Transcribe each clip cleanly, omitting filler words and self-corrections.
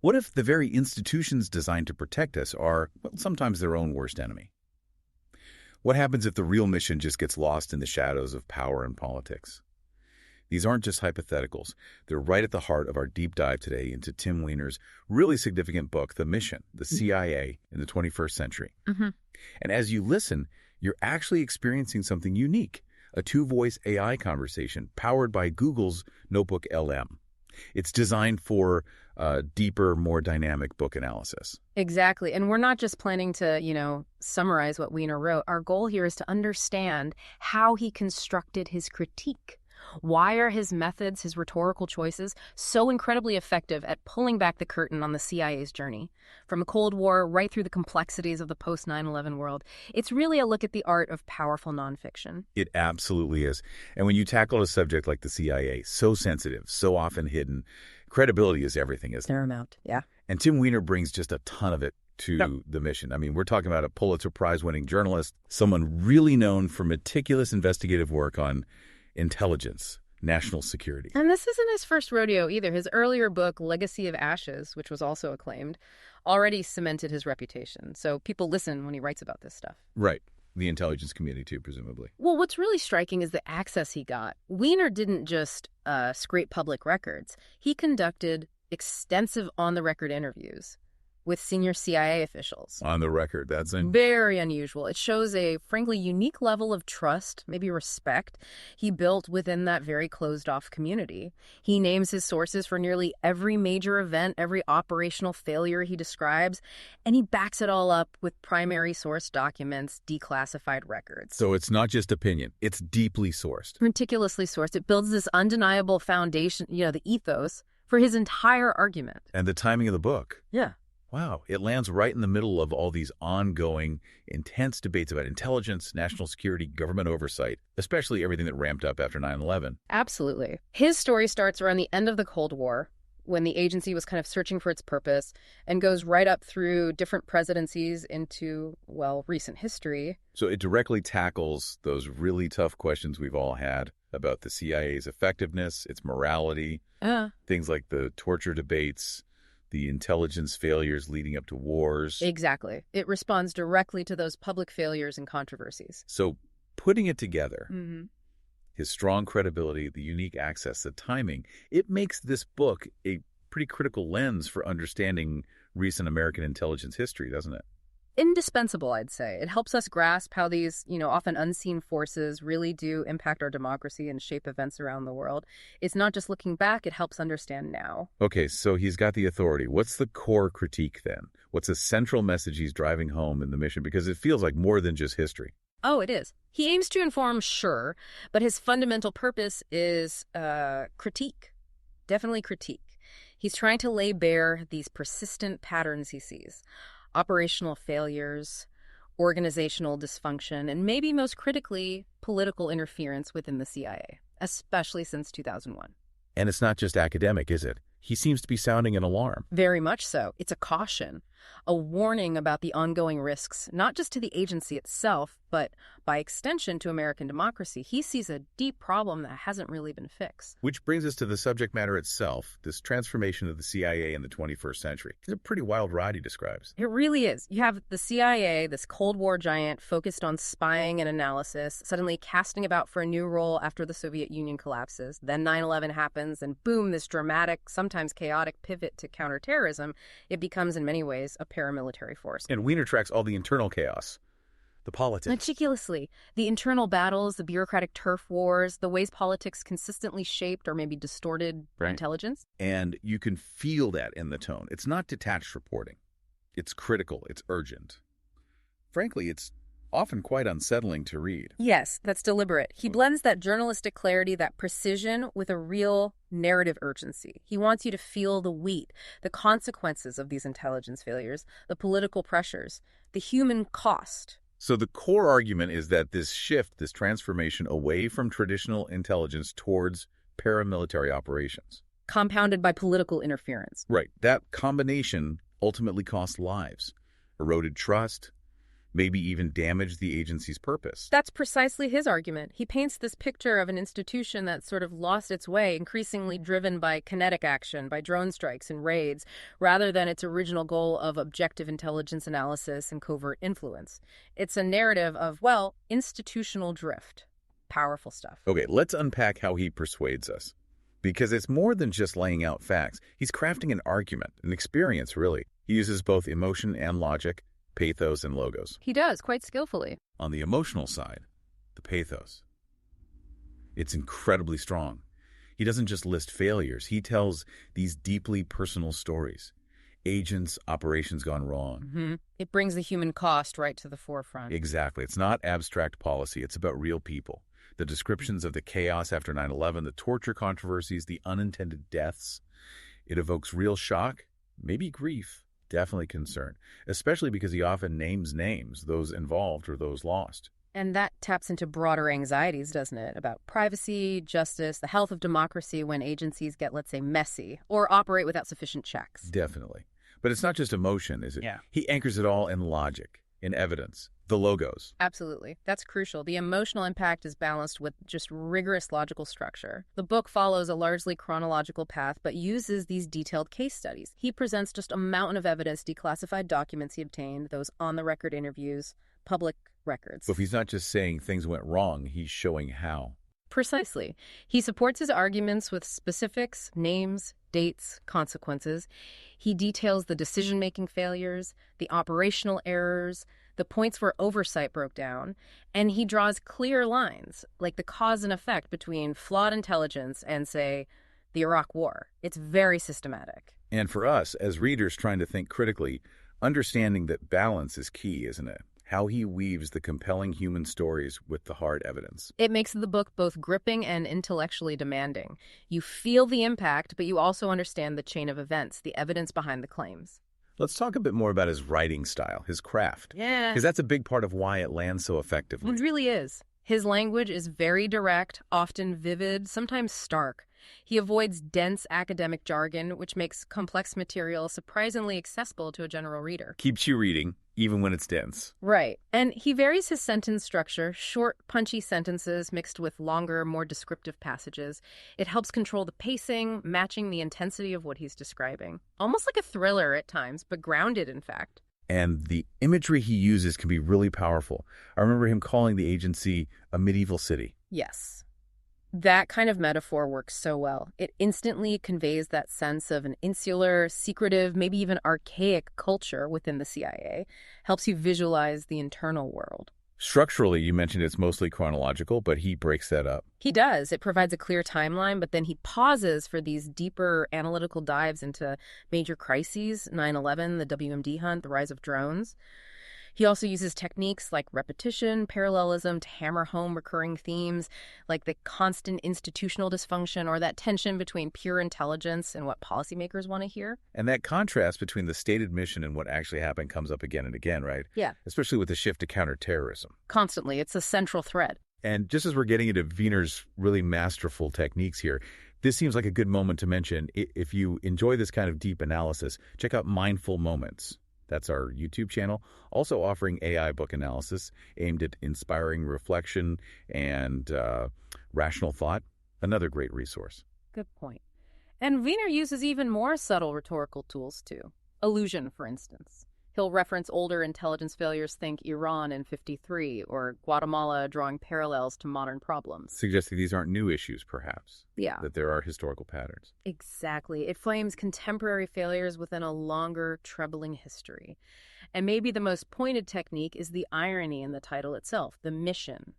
What if the very institutions designed to protect us are, well, sometimes their own worst enemy? What happens if the real mission just gets lost in the shadows of power and politics? These aren't just hypotheticals. They're right at the heart of our deep dive today into Tim Weiner's really significant book, The Mission, the CIA in the 21st Century. And as you listen, you're actually experiencing something unique, a two-voice AI conversation powered by Google's NotebookLM. It's designed for deeper, more dynamic book analysis. Exactly. And we're not just planning to, summarize what Weiner wrote. Our goal here is to understand how he constructed his critique. Why are his methods, his rhetorical choices, so incredibly effective at pulling back the curtain on the CIA's journey? From the Cold War right through the complexities of the post-9/11 world, it's really a look at the art of powerful nonfiction. It absolutely is. And when you tackle a subject like the CIA, so sensitive, so often hidden, credibility is everything, isn't it? Paramount, yeah. And Tim Weiner brings just a ton of it to the mission. I mean, we're talking about a Pulitzer Prize winning journalist, someone really known for meticulous investigative work on intelligence, national security. And this isn't his first rodeo either. His earlier book, Legacy of Ashes, which was also acclaimed, already cemented his reputation. So people listen when he writes about this stuff. Right. The intelligence community, too, presumably. Well, what's really striking is the access he got. Weiner didn't just scrape public records. He conducted extensive on-the-record interviews with senior CIA officials. On the record, that's very unusual. It shows a, frankly, unique level of trust, maybe respect, he built within that very closed-off community. He names his sources for nearly every major event, every operational failure he describes, and he backs it all up with primary source documents, declassified records. So it's not just opinion. It's deeply sourced. Meticulously sourced. It builds this undeniable foundation, the ethos, for his entire argument. And the timing of the book. Yeah. Wow, it lands right in the middle of all these ongoing, intense debates about intelligence, national security, government oversight, especially everything that ramped up after 9/11. Absolutely. His story starts around the end of the Cold War, when the agency was kind of searching for its purpose, and goes right up through different presidencies into, recent history. So it directly tackles those really tough questions we've all had about the CIA's effectiveness, its morality, things like the torture debates, the intelligence failures leading up to wars. Exactly. It responds directly to those public failures and controversies. So putting it together, his strong credibility, the unique access, the timing, it makes this book a pretty critical lens for understanding recent American intelligence history, doesn't it? Indispensable, I'd say. It helps us grasp how these, often unseen forces really do impact our democracy and shape events around the world. It's not just looking back, it helps understand now. Okay, so he's got the authority. What's the core critique then? What's the central message he's driving home in the mission? Because it feels like more than just history. Oh, it is. He aims to inform, sure, but his fundamental purpose is critique. Definitely critique. He's trying to lay bare these persistent patterns he sees. Operational failures, organizational dysfunction, and maybe most critically, political interference within the CIA, especially since 2001. And it's not just academic, is it? He seems to be sounding an alarm. Very much so. It's a caution, a warning about the ongoing risks, not just to the agency itself, but by extension to American democracy. He sees a deep problem that hasn't really been fixed. Which brings us to the subject matter itself, this transformation of the CIA in the 21st century. It's a pretty wild ride he describes. It really is. You have the CIA, this Cold War giant focused on spying and analysis, suddenly casting about for a new role after the Soviet Union collapses. Then 9/11 happens, and boom, this dramatic, sometimes chaotic pivot to counterterrorism. It becomes, in many ways, a paramilitary force. And Weiner tracks all the internal chaos. The politics. Meticulously. The internal battles, the bureaucratic turf wars, the ways politics consistently shaped or maybe distorted intelligence. And you can feel that in the tone. It's not detached reporting. It's critical. It's urgent. Frankly, it's often quite unsettling to read. Yes, that's deliberate. He blends that journalistic clarity, that precision, with a real narrative urgency. He wants you to feel the weight, the consequences of these intelligence failures, the political pressures, the human cost. So the core argument is that this shift, this transformation away from traditional intelligence towards paramilitary operations, compounded by political interference. Right. That combination ultimately cost lives, eroded trust, maybe even damage the agency's purpose. That's precisely his argument. He paints this picture of an institution that's sort of lost its way, increasingly driven by kinetic action, by drone strikes and raids, rather than its original goal of objective intelligence analysis and covert influence. It's a narrative of, well, institutional drift. Powerful stuff. Okay, let's unpack how he persuades us. Because it's more than just laying out facts. He's crafting an argument, an experience, really. He uses both emotion and logic, pathos and logos. He does, quite skillfully. On the emotional side, the pathos. It's incredibly strong. He doesn't just list failures. He tells these deeply personal stories. Agents, operations gone wrong. Mm-hmm. It brings the human cost right to the forefront. Exactly. It's not abstract policy. It's about real people. The descriptions of the chaos after 9/11, the torture controversies, the unintended deaths. It evokes real shock, maybe grief, definitely concern, especially because he often names names, those involved or those lost. And that taps into broader anxieties, doesn't it? About privacy, justice, the health of democracy when agencies get, let's say, messy or operate without sufficient checks. Definitely. But it's not just emotion, is it? Yeah. He anchors it all in logic, in evidence, the logos. Absolutely. That's crucial. The emotional impact is balanced with just rigorous logical structure. The book follows a largely chronological path, but uses these detailed case studies. He presents just a mountain of evidence, declassified documents he obtained, those on-the-record interviews, public records. So if he's not just saying things went wrong, he's showing how. Precisely. He supports his arguments with specifics, names, dates, consequences. He details the decision-making failures, the operational errors, the points where oversight broke down, and he draws clear lines, like the cause and effect between flawed intelligence and, say, the Iraq War. It's very systematic. And for us, as readers trying to think critically, understanding that balance is key, isn't it? How he weaves the compelling human stories with the hard evidence. It makes the book both gripping and intellectually demanding. You feel the impact, but you also understand the chain of events, the evidence behind the claims. Let's talk a bit more about his writing style, his craft. Yeah. Because that's a big part of why it lands so effectively. It really is. His language is very direct, often vivid, sometimes stark. He avoids dense academic jargon, which makes complex material surprisingly accessible to a general reader. Keeps you reading, even when it's dense. Right. And he varies his sentence structure, short, punchy sentences mixed with longer, more descriptive passages. It helps control the pacing, matching the intensity of what he's describing. Almost like a thriller at times, but grounded, in fact. And the imagery he uses can be really powerful. I remember him calling the agency a medieval city. Yes. That kind of metaphor works so well. It instantly conveys that sense of an insular, secretive, maybe even archaic culture within the CIA, helps you visualize the internal world. Structurally, you mentioned it's mostly chronological, but he breaks that up. He does. It provides a clear timeline, but then he pauses for these deeper analytical dives into major crises, 9/11, the WMD hunt, the rise of drones. He also uses techniques like repetition, parallelism to hammer home recurring themes, like the constant institutional dysfunction or that tension between pure intelligence and what policymakers want to hear. And that contrast between the stated mission and what actually happened comes up again and again, right? Yeah. Especially with the shift to counterterrorism. Constantly. It's a central thread. And just as we're getting into Weiner's really masterful techniques here, this seems like a good moment to mention, if you enjoy this kind of deep analysis, check out Mindful Moments. That's our YouTube channel, also offering AI book analysis aimed at inspiring reflection and rational thought. Another great resource. Good point. And Weiner uses even more subtle rhetorical tools, too. Illusion, for instance. He'll reference older intelligence failures, think Iran in '53, or Guatemala, drawing parallels to modern problems. Suggesting these aren't new issues, perhaps. Yeah. That there are historical patterns. Exactly. It frames contemporary failures within a longer, troubling history. And maybe the most pointed technique is the irony in the title itself, the mission.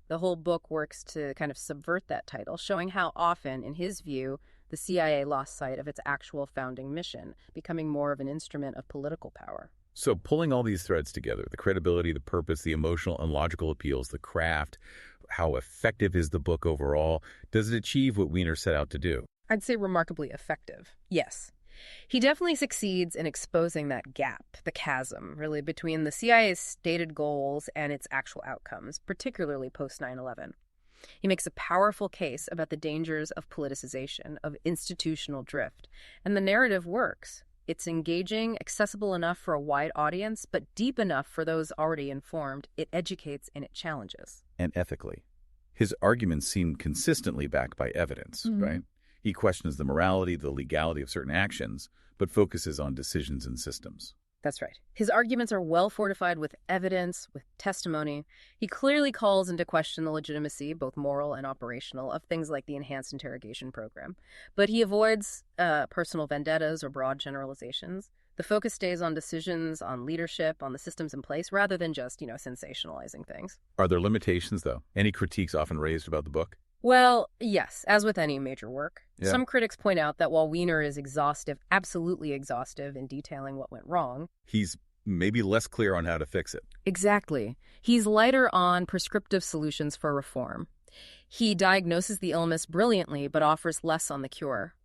The whole book works to kind of subvert that title, showing how often, in his view, the CIA lost sight of its actual founding mission, becoming more of an instrument of political power. So pulling all these threads together, the credibility, the purpose, the emotional and logical appeals, the craft, how effective is the book overall? Does it achieve what Weiner set out to do? I'd say remarkably effective, yes. He definitely succeeds in exposing that gap, the chasm, really, between the CIA's stated goals and its actual outcomes, particularly post 9/11. He makes a powerful case about the dangers of politicization, of institutional drift, and the narrative works. It's engaging, accessible enough for a wide audience, but deep enough for those already informed. It educates and it challenges. And ethically. His arguments seem consistently backed by evidence, right? He questions the morality, the legality of certain actions, but focuses on decisions and systems. That's right. His arguments are well fortified with evidence, with testimony. He clearly calls into question the legitimacy, both moral and operational, of things like the enhanced interrogation program. But he avoids personal vendettas or broad generalizations. The focus stays on decisions, on leadership, on the systems in place, rather than just, sensationalizing things. Are there limitations, though? Any critiques often raised about the book? Well, yes, as with any major work. Yeah. Some critics point out that while Weiner is exhaustive, absolutely exhaustive in detailing what went wrong, he's maybe less clear on how to fix it. Exactly. He's lighter on prescriptive solutions for reform. He diagnoses the illness brilliantly, but offers less on the cure.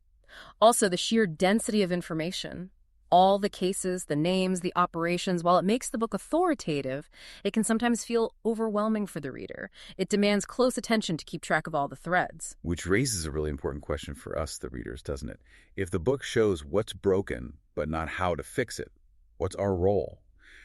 Also, the sheer density of information, all the cases, the names, the operations, while it makes the book authoritative, it can sometimes feel overwhelming for the reader. It demands close attention to keep track of all the threads. Which raises a really important question for us, the readers, doesn't it? If the book shows what's broken, but not how to fix it, what's our role?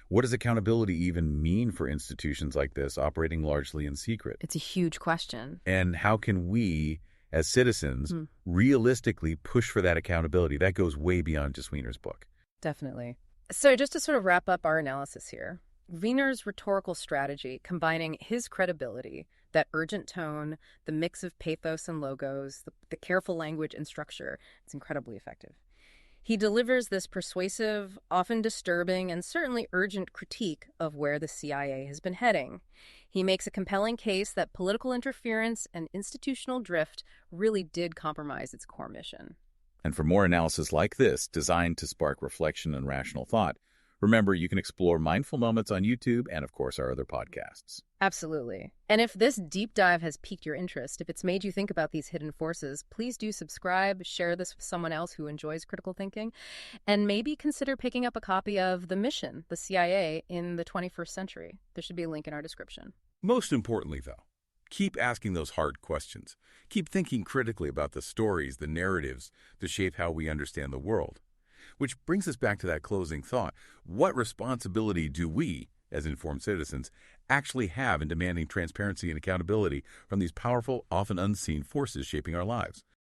What does accountability even mean for institutions like this operating largely in secret? It's a huge question. And how can we, as citizens, realistically push for that accountability? That goes way beyond just Weiner's book. Definitely. So just to sort of wrap up our analysis here, Weiner's rhetorical strategy, combining his credibility, that urgent tone, the mix of pathos and logos, the careful language and structure, it's incredibly effective. He delivers this persuasive, often disturbing, and certainly urgent critique of where the CIA has been heading. He makes a compelling case that political interference and institutional drift really did compromise its core mission. And for more analysis like this, designed to spark reflection and rational thought, remember you can explore Mindful Moments on YouTube and, of course, our other podcasts. Absolutely. And if this deep dive has piqued your interest, if it's made you think about these hidden forces, please do subscribe, share this with someone else who enjoys critical thinking, and maybe consider picking up a copy of The Mission, the CIA in the 21st Century. There should be a link in our description. Most importantly, though, keep asking those hard questions. Keep thinking critically about the stories, the narratives that shape how we understand the world. Which brings us back to that closing thought. What responsibility do we, as informed citizens, actually have in demanding transparency and accountability from these powerful, often unseen forces shaping our lives?